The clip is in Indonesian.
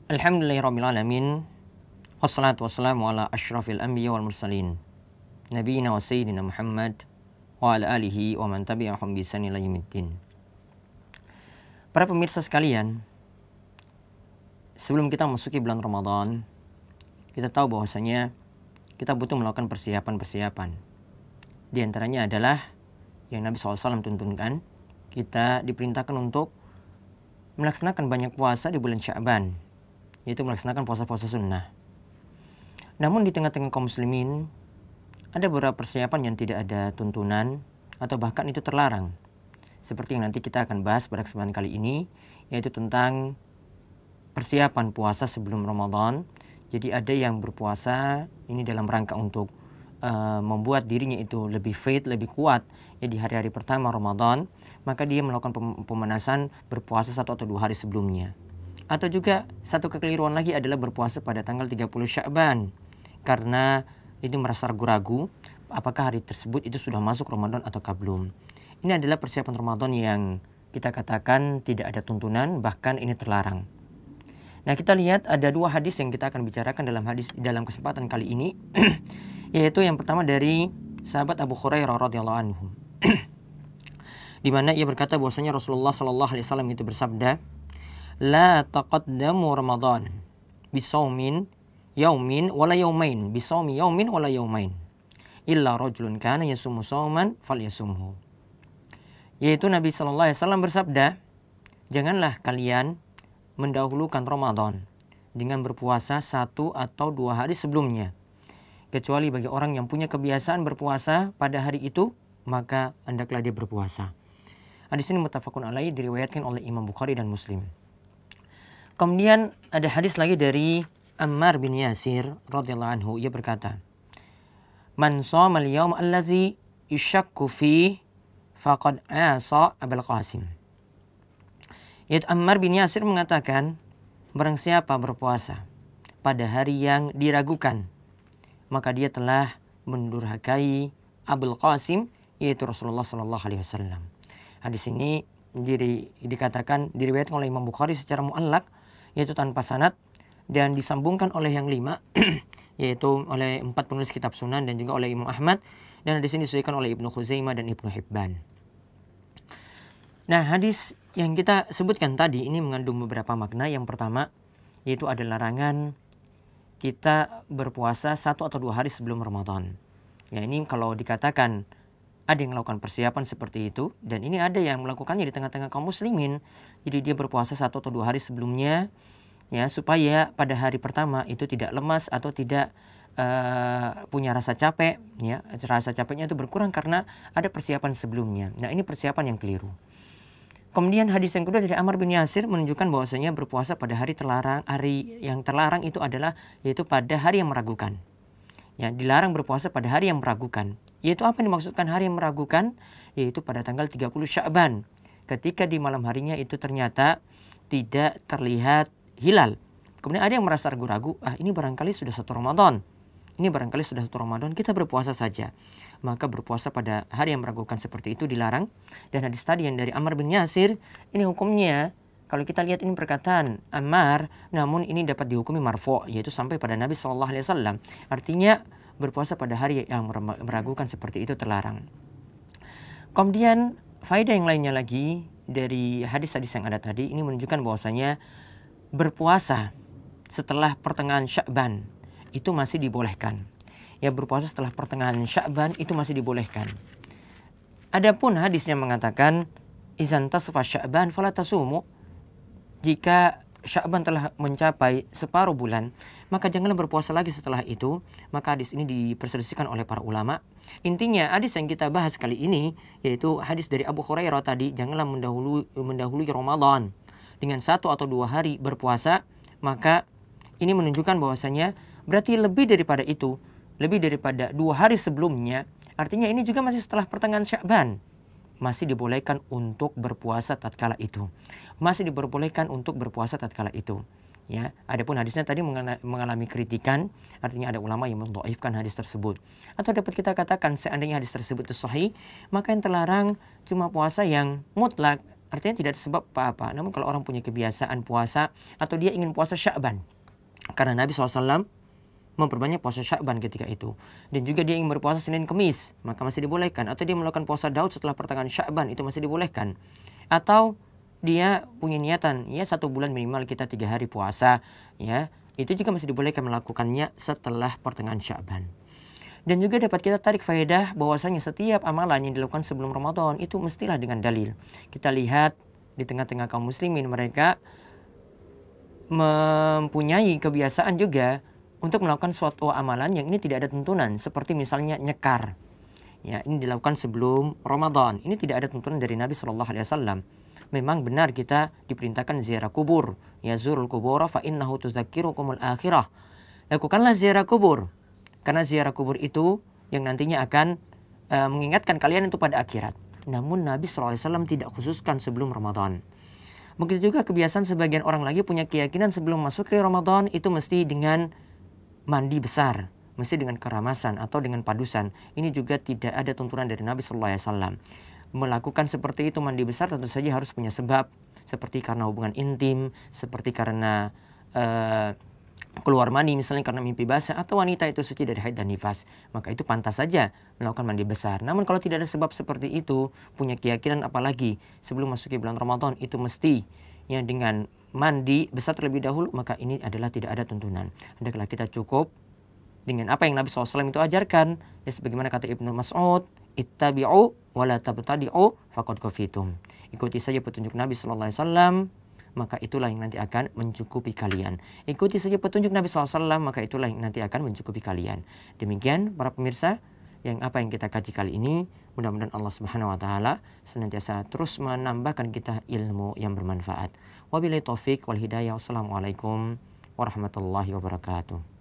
Alhamdulillahirrabbilalamin. Wassalatu wassalamu ala ashrafil anbiya wal mursalin Nabiina wa sayyidina Muhammad wa ala alihi wa man tabi'ahum bi ihsan ila yaumiddin. Para pemirsa sekalian, sebelum kita memasuki bulan Ramadan, kita tahu bahwasanya kita butuh melakukan persiapan-persiapan. Di antaranya adalah yang Nabi SAW tuntunkan, kita diperintahkan untuk melaksanakan banyak puasa di bulan Sya'ban, yaitu melaksanakan puasa-puasa sunnah. Namun di tengah-tengah kaum muslimin, ada beberapa persiapan yang tidak ada tuntunan atau bahkan itu terlarang. Seperti yang nanti kita akan bahas pada kesempatan kali ini, yaitu tentang persiapan puasa sebelum Ramadan. Jadi ada yang berpuasa ini dalam rangka untuk membuat dirinya itu lebih fit, lebih kuat ya di hari-hari pertama Ramadan, maka dia melakukan pemanasan berpuasa 1 atau 2 hari sebelumnya. Atau juga satu kekeliruan lagi adalah berpuasa pada tanggal 30 Sya'ban, karena itu merasa ragu-ragu apakah hari tersebut itu sudah masuk Ramadan ataukah belum. Ini adalah persiapan Ramadan yang kita katakan tidak ada tuntunan, bahkan ini terlarang. Nah, kita lihat ada 2 hadis yang kita akan bicarakan dalam kesempatan kali ini yaitu yang pertama dari sahabat Abu Hurairah radhiyallahu anhu di mana ia berkata bahwasanya Rasulullah sallallahu alaihi wasallam itu bersabda, la taqaddamu Ramadan bisaumin yaumin wala yaumain bisaumi yaumin wala yaumain illa rajulun kana yasumu sauman falyasumhu. Yaitu Nabi sallallahu alaihi wasallam bersabda, janganlah kalian mendahulukan Ramadan dengan berpuasa 1 atau 2 hari sebelumnya, kecuali bagi orang yang punya kebiasaan berpuasa pada hari itu, maka hendaklah dia berpuasa. Hadis ini muttafaqun alaihi, diriwayatkan oleh Imam Bukhari dan Muslim. Kemudian ada hadis lagi dari Ammar bin Yasir radhiyallahu anhu, ia berkata, man shamal yaum allazi yushakku fi faqad asa Abul Qasim. Yaitu Ammar bin Yasir mengatakan, barang siapa berpuasa pada hari yang diragukan, maka dia telah mendurhakai Abul Qasim, yaitu Rasulullah sallallahu alaihi wasallam. Hadis ini dikatakan diriwayatkan oleh Imam Bukhari secara mu'allaq, yaitu tanpa sanad, dan disambungkan oleh yang 5 yaitu oleh 4 penulis kitab Sunan dan juga oleh Imam Ahmad, dan hadis ini disahihkan oleh Ibnu Khuzaimah dan Ibnu Hibban. Nah, hadis yang kita sebutkan tadi ini mengandung beberapa makna. Yang pertama yaitu ada larangan kita berpuasa 1 atau 2 hari sebelum Ramadan. Ya, ini kalau dikatakan ada yang melakukan persiapan seperti itu, dan ini ada yang melakukannya di tengah-tengah kaum muslimin. Jadi dia berpuasa 1 atau 2 hari sebelumnya, ya, supaya pada hari pertama itu tidak lemas atau tidak punya rasa capek, ya. Rasa capeknya itu berkurang karena ada persiapan sebelumnya. Nah, ini persiapan yang keliru. Kemudian hadis yang kedua dari Ammar bin Yasir menunjukkan bahwasanya berpuasa pada hari terlarang, hari yang terlarang itu adalah yaitu pada hari yang meragukan. Ya, dilarang berpuasa pada hari yang meragukan. Yaitu apa yang dimaksudkan hari yang meragukan? Yaitu pada tanggal 30 Sya'ban. Ketika di malam harinya itu ternyata tidak terlihat hilal. Kemudian ada yang merasa ragu-ragu, ini barangkali sudah 1 Ramadan. Ini barangkali sudah 1 Ramadan, kita berpuasa saja. Maka berpuasa pada hari yang meragukan seperti itu dilarang. Dan hadis tadi yang dari Ammar bin Yasir, ini hukumnya, kalau kita lihat ini perkataan Ammar, namun ini dapat dihukumi marfu', yaitu sampai pada Nabi SAW. Artinya berpuasa pada hari yang meragukan seperti itu terlarang. Kemudian faedah yang lainnya lagi dari hadis-hadis yang ada tadi, ini menunjukkan bahwasanya berpuasa setelah pertengahan Sya'ban itu masih dibolehkan. Ya, berpuasa setelah pertengahan Sya'ban itu masih dibolehkan. Adapun hadis yang mengatakan izan tasfa Sya'ban fala tasumu, jika Sya'ban telah mencapai separuh bulan, maka janganlah berpuasa lagi setelah itu. Maka hadis ini diperselisihkan oleh para ulama. Intinya hadis yang kita bahas kali ini yaitu hadis dari Abu Hurairah tadi, janganlah mendahului Ramadan dengan 1 atau 2 hari berpuasa. Maka ini menunjukkan bahwasanya berarti lebih daripada itu, lebih daripada 2 hari sebelumnya, artinya ini juga masih setelah pertengahan Sya'ban, masih dibolehkan untuk berpuasa tatkala itu. Masih diperbolehkan untuk berpuasa tatkala itu. Ya, adapun hadisnya tadi mengalami kritikan, artinya ada ulama yang mendhaifkan hadis tersebut. Atau dapat kita katakan seandainya hadis tersebut itu sahih, maka yang terlarang cuma puasa yang mutlak, artinya tidak ada sebab apa-apa. Namun kalau orang punya kebiasaan puasa atau dia ingin puasa Sya'ban, karena Nabi SAW memperbanyak puasa Sya'ban ketika itu, dan juga dia ingin berpuasa Senin Kemis, maka masih dibolehkan. Atau dia melakukan puasa Daud setelah pertengahan Sya'ban, itu masih dibolehkan. Atau dia punya niatan, ya 1 bulan minimal kita 3 hari puasa, ya itu juga masih dibolehkan melakukannya setelah pertengahan Sya'ban. Dan juga dapat kita tarik faedah bahwasanya setiap amalan yang dilakukan sebelum Ramadan itu mestilah dengan dalil. Kita lihat di tengah-tengah kaum muslimin, mereka mempunyai kebiasaan juga untuk melakukan suatu amalan yang ini tidak ada tuntunan, seperti misalnya nyekar. Ya, ini dilakukan sebelum Ramadan. Ini tidak ada tuntunan dari Nabi Shallallahu Alaihi Wasallam. Memang benar kita diperintahkan ziarah kubur. Ya zurul kubur fa innahu tuzakkirukumul akhirah. Lakukanlah ziarah kubur, karena ziarah kubur itu yang nantinya akan mengingatkan kalian itu pada akhirat. Namun Nabi Shallallahu Alaihi Wasallam tidak khususkan sebelum Ramadan. Begitu juga kebiasaan sebagian orang lagi punya keyakinan sebelum masuk ke Ramadan itu mesti dengan mandi besar, mesti dengan keramasan atau dengan padusan. Ini juga tidak ada tuntunan dari Nabi Sallallahu Alaihi Wasallam. Melakukan seperti itu, mandi besar, tentu saja harus punya sebab, seperti karena hubungan intim, seperti karena keluar mani, misalnya karena mimpi basah, atau wanita itu suci dari haid dan nifas, maka itu pantas saja melakukan mandi besar. Namun kalau tidak ada sebab seperti itu, punya keyakinan apalagi sebelum masuk ke bulan Ramadan itu mesti ya dengan mandi besar terlebih dahulu, maka ini adalah tidak ada tuntunan. Hendaklah kita cukup dengan apa yang Nabi SAW itu ajarkan. Ya, sebagaimana kata Ibnu Mas'ud, ittabi'u wa la tabtadi'u faqad kufitum. Ikuti saja petunjuk Nabi SAW, maka itulah yang nanti akan mencukupi kalian. Ikuti saja petunjuk Nabi SAW, maka itulah yang nanti akan mencukupi kalian. Demikian para pemirsa, apa yang kita kaji kali ini, mudah-mudahan Allah Subhanahu wa taala senantiasa terus menambahkan kita ilmu yang bermanfaat. Wabillahi taufik wal hidayah. Wassalamualaikum warahmatullahi wabarakatuh.